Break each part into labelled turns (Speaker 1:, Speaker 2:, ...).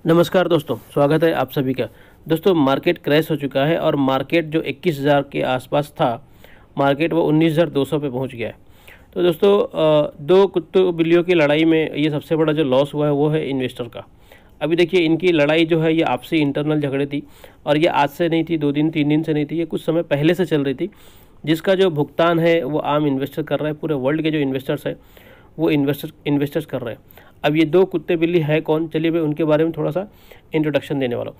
Speaker 1: नमस्कार दोस्तों, स्वागत है आप सभी का। दोस्तों, मार्केट क्रैश हो चुका है और मार्केट जो 21,000 के आसपास था, मार्केट वो 19,200 पे पहुंच गया है। तो दोस्तों, दो कुत्तों बिल्लियों की लड़ाई में ये सबसे बड़ा जो लॉस हुआ है वो है इन्वेस्टर का। अभी देखिए, इनकी लड़ाई जो है ये आपसी इंटरनल झगड़े थी और ये आज से नहीं थी, 2 दिन 3 दिन से नहीं थी, ये कुछ समय पहले से चल रही थी, जिसका जो भुगतान है वो आम इन्वेस्टर कर रहा है। पूरे वर्ल्ड के जो इन्वेस्टर्स हैं वो इन्वेस्टर्स कर रहे हैं। अब ये दो कुत्ते बिल्ली है कौन, चलिए मैं उनके बारे में थोड़ा सा इंट्रोडक्शन देने वाला हूँ।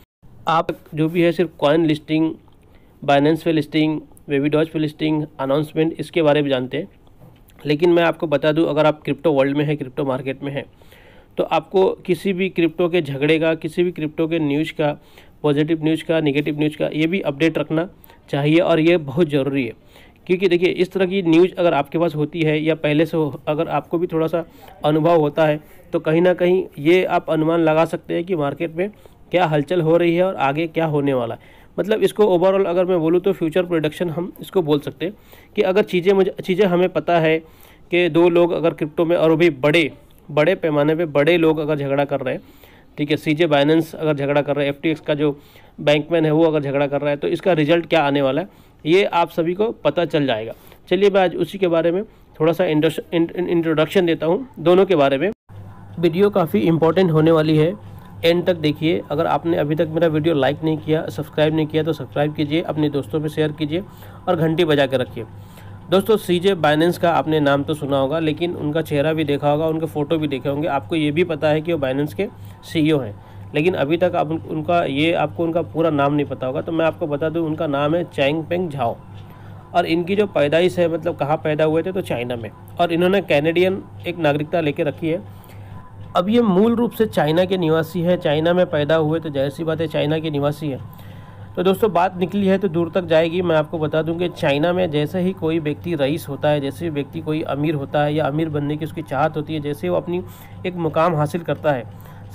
Speaker 1: आप जो भी है सिर्फ कॉइन लिस्टिंग, बाइनेंस पे लिस्टिंग, वेबीडॉज पे लिस्टिंग, अनाउंसमेंट, इसके बारे में जानते हैं। लेकिन मैं आपको बता दूं, अगर आप क्रिप्टो वर्ल्ड में है, क्रिप्टो मार्केट में है, तो आपको किसी भी क्रिप्टो के झगड़े का, किसी भी क्रिप्टो के न्यूज़ का, पॉजिटिव न्यूज़ का, नेगेटिव न्यूज़ का, ये भी अपडेट रखना चाहिए और ये बहुत ज़रूरी है। क्योंकि देखिए, इस तरह की न्यूज़ अगर आपके पास होती है या पहले से अगर आपको भी थोड़ा सा अनुभव होता है, तो कहीं ना कहीं ये आप अनुमान लगा सकते हैं कि मार्केट में क्या हलचल हो रही है और आगे क्या होने वाला है। मतलब इसको ओवरऑल अगर मैं बोलूँ तो फ्यूचर प्रोडक्शन हम इसको बोल सकते हैं कि अगर चीज़ें हमें पता है कि दो लोग अगर क्रिप्टो में, और वो भी बड़े पैमाने पे बड़े लोग अगर झगड़ा कर रहे हैं, ठीक है, सीजे बाइनेंस अगर झगड़ा कर रहा है, FTX का जो बैंकमैन है वो अगर झगड़ा कर रहा है, तो इसका रिजल्ट क्या आने वाला है ये आप सभी को पता चल जाएगा। चलिए मैं आज उसी के बारे में थोड़ा सा इंट्रोडक्शन देता हूँ दोनों के बारे में। वीडियो काफ़ी इंपॉर्टेंट होने वाली है, एंड तक देखिए। अगर आपने अभी तक मेरा वीडियो लाइक नहीं किया, सब्सक्राइब नहीं किया, तो सब्सक्राइब कीजिए, अपने दोस्तों में शेयर कीजिए और घंटी बजा के रखिए। दोस्तों, सीजे बाइनेंस का आपने नाम तो सुना होगा, लेकिन उनका चेहरा भी देखा होगा, उनके फ़ोटो भी देखे होंगे। आपको ये भी पता है कि वो बाइनेंस के CEO हैं, लेकिन अभी तक आप आपको उनका पूरा नाम नहीं पता होगा। तो मैं आपको बता दूं, उनका नाम है चैंगपेंग झाओ। और इनकी जो पैदाइश है, मतलब कहाँ पैदा हुए थे, तो चाइना में, और इन्होंने कैनेडियन एक नागरिकता लेके रखी है। अब ये मूल रूप से चाइना के निवासी है, चाइना में पैदा हुए, तो जाहिर सी बात है चाइना के निवासी है। तो दोस्तों, बात निकली है तो दूर तक जाएगी। मैं आपको बता दूं कि चाइना में जैसे ही कोई व्यक्ति रईस होता है, जैसे व्यक्ति कोई अमीर होता है या अमीर बनने की उसकी चाहत होती है, जैसे वो अपनी एक मुकाम हासिल करता है,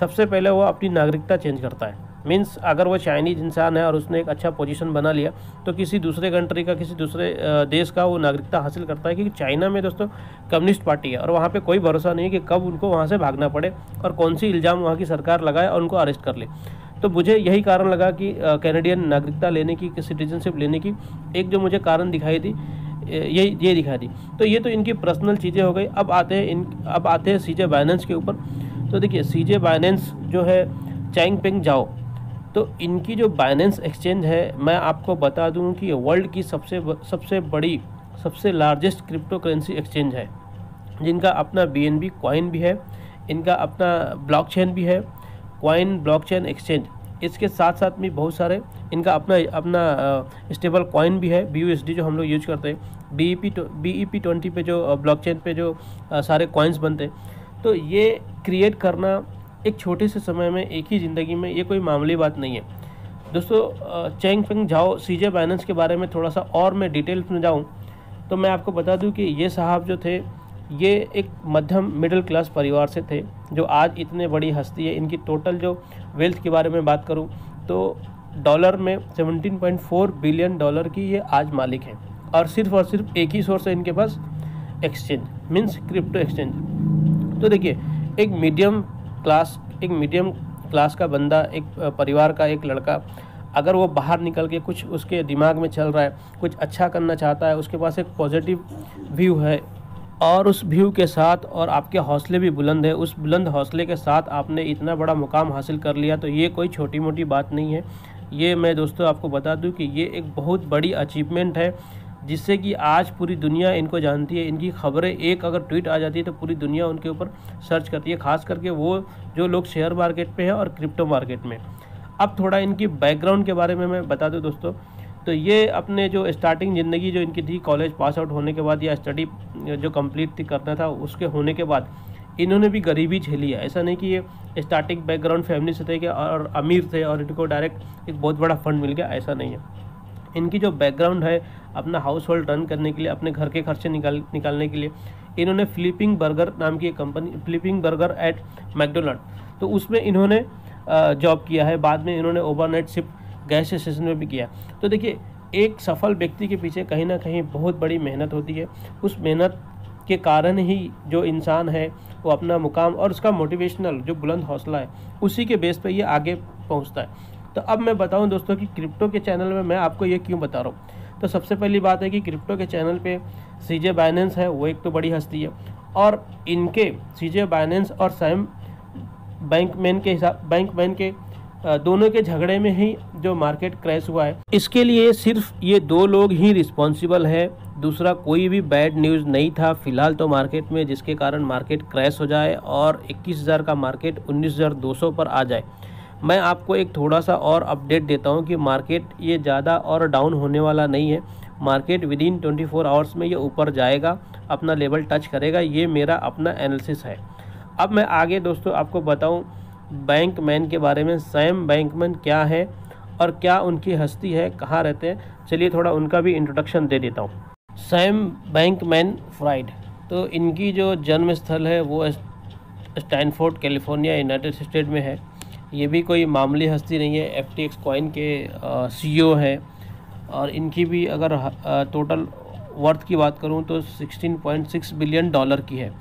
Speaker 1: सबसे पहले वो अपनी नागरिकता चेंज करता है। मीन्स अगर वो चाइनीज इंसान है और उसने एक अच्छा पोजीशन बना लिया, तो किसी दूसरे कंट्री का, किसी दूसरे देश का वो नागरिकता हासिल करता है। क्योंकि चाइना में दोस्तों कम्युनिस्ट पार्टी है और वहाँ पे कोई भरोसा नहीं है कि कब उनको वहाँ से भागना पड़े और कौन सी इल्ज़ाम वहाँ की सरकार लगाए और उनको अरेस्ट कर ले। तो मुझे यही कारण लगा कि कैनेडियन नागरिकता लेने की, सिटीजनशिप लेने की एक जो मुझे कारण दिखाई दी, ये दिखाई दी। तो ये तो इनकी पर्सनल चीज़ें हो गई। अब आते हैं सीजे बाइनेंस के ऊपर। तो देखिए, सीजे बाइनेंस जो है चैंगपेंग झाओ, तो इनकी जो बाइनेंस एक्सचेंज है, मैं आपको बता दूं कि वर्ल्ड की सबसे बड़ी, सबसे लार्जेस्ट क्रिप्टो करेंसी एक्सचेंज है, जिनका अपना BNB कॉइन भी है, इनका अपना ब्लॉकचेन भी है, कॉइन ब्लॉकचेन एक्सचेंज। इसके साथ साथ में बहुत सारे इनका अपना स्टेबल कॉइन भी है, BUSD, जो हम लोग यूज करते हैं। BEP20 पे जो ब्लॉकचेन पे जो सारे कॉइन्स बनते हैं। तो ये क्रिएट करना एक छोटे से समय में, एक ही ज़िंदगी में, ये कोई मामूली बात नहीं है दोस्तों। चैंगपेंग झाओ, सीजे बाइनेंस के बारे में थोड़ा सा और मैं डिटेल्स में जाऊँ तो मैं आपको बता दूं कि ये साहब जो थे, ये एक मध्यम मिडिल क्लास परिवार से थे, जो आज इतने बड़ी हस्ती है। इनकी टोटल जो वेल्थ के बारे में बात करूं तो डॉलर में 17.4 बिलियन डॉलर की ये आज मालिक हैं। और सिर्फ एक ही सोर्स है इनके पास, एक्सचेंज, मीन्स क्रिप्टो एक्सचेंज। तो देखिए, एक मीडियम क्लास का बंदा, एक परिवार का एक लड़का, अगर वो बाहर निकल के कुछ उसके दिमाग में चल रहा है, कुछ अच्छा करना चाहता है, उसके पास एक पॉजिटिव व्यू है, और उस व्यू के साथ, और आपके हौसले भी बुलंद है, उस बुलंद हौसले के साथ आपने इतना बड़ा मुकाम हासिल कर लिया, तो ये कोई छोटी मोटी बात नहीं है। ये मैं दोस्तों आपको बता दूं कि ये एक बहुत बड़ी अचीवमेंट है, जिससे कि आज पूरी दुनिया इनको जानती है। इनकी खबरें एक अगर ट्वीट आ जाती है तो पूरी दुनिया उनके ऊपर सर्च करती है, खास करके वो जो लोग शेयर मार्केट पे हैं और क्रिप्टो मार्केट में। अब थोड़ा इनकी बैकग्राउंड के बारे में मैं बता दूं दोस्तों, तो ये अपने जो स्टार्टिंग ज़िंदगी जो इनकी थी, कॉलेज पास आउट होने के बाद या स्टडी जो कंप्लीट थी करना था, उसके होने के बाद इन्होंने भी गरीबी झेली है। ऐसा नहीं कि ये स्टार्टिंग बैकग्राउंड फैमिली से थे कि और अमीर थे और इनको डायरेक्ट एक बहुत बड़ा फंड मिल गया, ऐसा नहीं है। इनकी जो बैकग्राउंड है, अपना हाउस होल्ड रन करने के लिए, अपने घर के खर्चे निकालने के लिए, इन्होंने फ्लिपिंग बर्गर नाम की एक company, flipping burger at McDonald, तो उसमें इन्होंने जॉब किया है। बाद में इन्होंने ओवरनाइट शिफ्ट गैस स्टेशन में भी किया। तो देखिए, एक सफल व्यक्ति के पीछे कहीं ना कहीं बहुत बड़ी मेहनत होती है। उस मेहनत के कारण ही जो इंसान है वो अपना मुकाम और उसका मोटिवेशनल जो बुलंद हौसला है उसी के बेस पे ये आगे पहुंचता है। तो अब मैं बताऊं दोस्तों कि क्रिप्टो के चैनल में मैं आपको ये क्यों बता रहा हूँ। तो सबसे पहली बात है कि क्रिप्टो के चैनल पे सीजे बाइनेंस है, वो एक तो बड़ी हस्ती है, और इनके सीजे बाइनेंस और सैम बैंकमैन के दोनों के झगड़े में ही जो मार्केट क्रैश हुआ है, इसके लिए सिर्फ ये दो लोग ही रिस्पॉन्सिबल है। दूसरा कोई भी बैड न्यूज़ नहीं था फिलहाल तो मार्केट में, जिसके कारण मार्केट क्रैश हो जाए और 21,000 का मार्केट 19,200 पर आ जाए। मैं आपको एक थोड़ा सा और अपडेट देता हूं कि मार्केट ये ज़्यादा और डाउन होने वाला नहीं है। मार्केट विदिन 24 आवर्स में ये ऊपर जाएगा, अपना लेवल टच करेगा। ये मेरा अपना एनालिसिस है। अब मैं आगे दोस्तों आपको बताऊं बैंकमैन के बारे में। सैम बैंकमैन क्या है और क्या उनकी हस्ती है, कहाँ रहते हैं, चलिए थोड़ा उनका भी इंट्रोडक्शन दे देता हूँ। सैम बैंकमैन फ्राइड, तो इनकी जो जन्म स्थल है वो स्टैनफोर्ड कैलिफोर्निया यूनाइटेड स्टेट में है। ये भी कोई मामूली हस्ती नहीं है, FTX कॉइन के CEO है, और इनकी भी अगर टोटल वर्थ की बात करूं तो $16.6 बिलियन की है।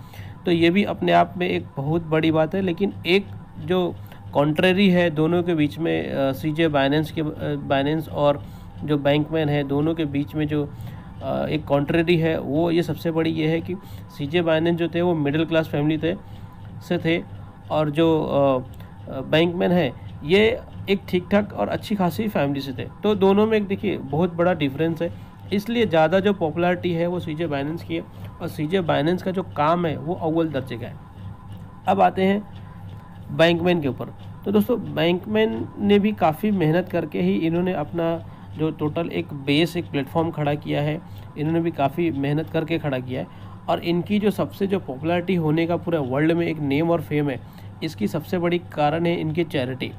Speaker 1: तो ये भी अपने आप में एक बहुत बड़ी बात है। लेकिन एक जो कॉन्ट्रेरी है दोनों के बीच में, सीजे बाइनेंस और जो बैंकमैन है दोनों के बीच में जो एक कॉन्ट्रेरी है, वो ये सबसे बड़ी ये है कि सीजे बाइनेंस जो थे वो मिडिल क्लास फैमिली थे, और जो बैंकमैन है ये एक ठीक ठाक और अच्छी खासी फैमिली से थे। तो दोनों में एक देखिए बहुत बड़ा डिफरेंस है, इसलिए ज़्यादा जो पॉपुलैरिटी है वो सीजे बाइनेंस की है, और सीजे बाइनेंस का जो काम है वो अव्वल दर्जे का है। अब आते हैं बैंकमैन के ऊपर। तो दोस्तों बैंकमैन ने भी काफ़ी मेहनत करके ही इन्होंने अपना जो टोटल एक प्लेटफॉर्म खड़ा किया है, इन्होंने भी काफ़ी मेहनत करके खड़ा किया है। और इनकी जो सबसे जो पॉपुलैरिटी होने का पूरे वर्ल्ड में एक नेम और फेम है, इसकी सबसे बड़ी कारण है इनकी चैरिटी।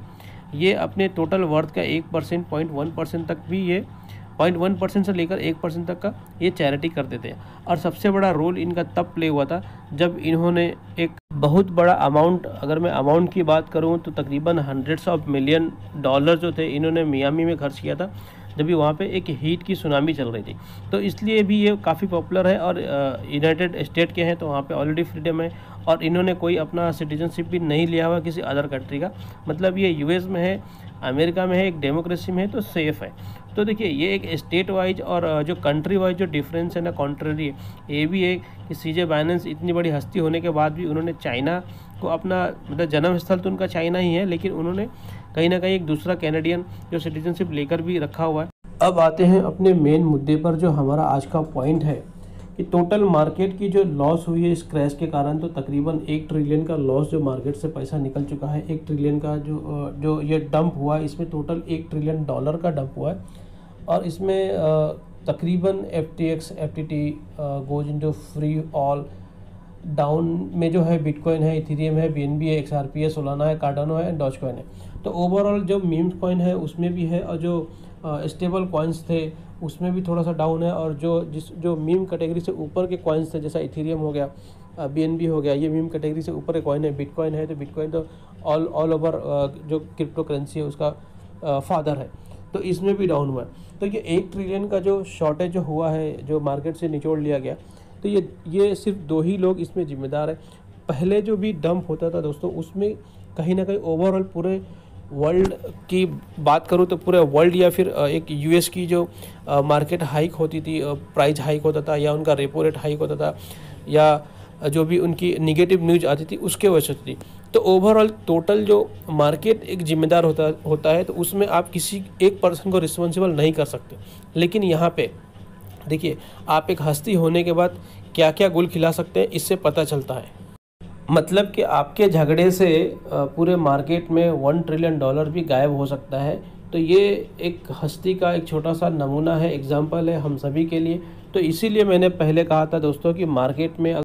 Speaker 1: ये अपने टोटल वर्थ का 1%, 0.1% तक भी, ये 0.1% से लेकर 1% तक का ये चैरिटी कर देते हैं। और सबसे बड़ा रोल इनका तब प्ले हुआ था जब इन्होंने एक बहुत बड़ा अमाउंट, अगर मैं अमाउंट की बात करूं तो तकरीबन $100 ऑफ मिलियन जो थे इन्होंने मियामी में खर्च किया था, जब भी वहाँ पे एक हीट की सुनामी चल रही थी। तो इसलिए भी ये काफ़ी पॉपुलर है, और यूनाइटेड स्टेट के हैं तो वहाँ पे ऑलरेडी फ्रीडम है, और इन्होंने कोई अपना सिटीजनशिप भी नहीं लिया हुआ किसी अदर कंट्री का, मतलब ये US में है, अमेरिका में है, एक डेमोक्रेसी में है, तो सेफ़ है। तो देखिए ये एक स्टेट वाइज और जो कंट्री वाइज जो डिफरेंस है ना, कॉन्ट्ररी है, ये भी है कि सीजे बाइनेंस इतनी बड़ी हस्ती होने के बाद भी उन्होंने चाइना को अपना, मतलब जन्म स्थल तो उनका चाइना ही है, लेकिन उन्होंने कहीं ना कहीं एक दूसरा कैनेडियन जो सिटीजनशिप लेकर भी रखा हुआ है। अब आते हैं अपने मेन मुद्दे पर, जो हमारा आज का पॉइंट है कि टोटल मार्केट की जो लॉस हुई है इस क्रैश के कारण, तो तकरीबन 1 ट्रिलियन का लॉस जो मार्केट से पैसा निकल चुका है। 1 ट्रिलियन का जो ये डंप हुआ है, इसमें टोटल $1 ट्रिलियन का डंप हुआ है, और इसमें तकरीबन FTX, FTT goes into free all. Down में जो है बिटकॉइन है, इथेरियम है, BNB है, XRP है, सोलाना है, कार्डानो है, डॉजकॉइन है। तो ओवरऑल जो मीम कॉइन है उसमें भी है, और जो स्टेबल कॉइन्स थे उसमें भी थोड़ा सा डाउन है, और जो मीम कैटेगरी से ऊपर के कॉइन्स थे जैसा इथेरियम हो गया, BNB हो गया, ये मीम कैटेगरी से ऊपर के कॉइन है। बिटकॉइन है तो बिटकॉइन तो ऑल ओवर जो क्रिप्टो करेंसी है उसका फादर है, तो इसमें भी डाउन हुआ है। तो ये 1 ट्रिलियन का जो शॉर्टेज जो हुआ है, जो मार्केट से निचोड़ लिया गया, तो ये सिर्फ 2 ही लोग इसमें जिम्मेदार है। पहले जो भी डंप होता था दोस्तों, उसमें कहीं ना कहीं ओवरऑल पूरे वर्ल्ड की बात करूँ तो पूरे वर्ल्ड, या फिर एक US की जो मार्केट हाइक होती थी, प्राइस हाइक होता था, या उनका रेपो रेट हाइक होता था, या जो भी उनकी निगेटिव न्यूज़ आती थी उसके वजह से थी। तो ओवरऑल टोटल जो मार्केट एक जिम्मेदार होता है, तो उसमें आप किसी एक पर्सन को रिस्पॉन्सिबल नहीं कर सकते। लेकिन यहाँ पे देखिए, आप एक हस्ती होने के बाद क्या क्या गुल खिला सकते हैं, इससे पता चलता है। मतलब कि आपके झगड़े से पूरे मार्केट में $1 ट्रिलियन भी गायब हो सकता है। तो ये एक हस्ती का एक छोटा सा नमूना है, एग्जाम्पल है हम सभी के लिए। तो इसीलिए मैंने पहले कहा था दोस्तों कि मार्केट में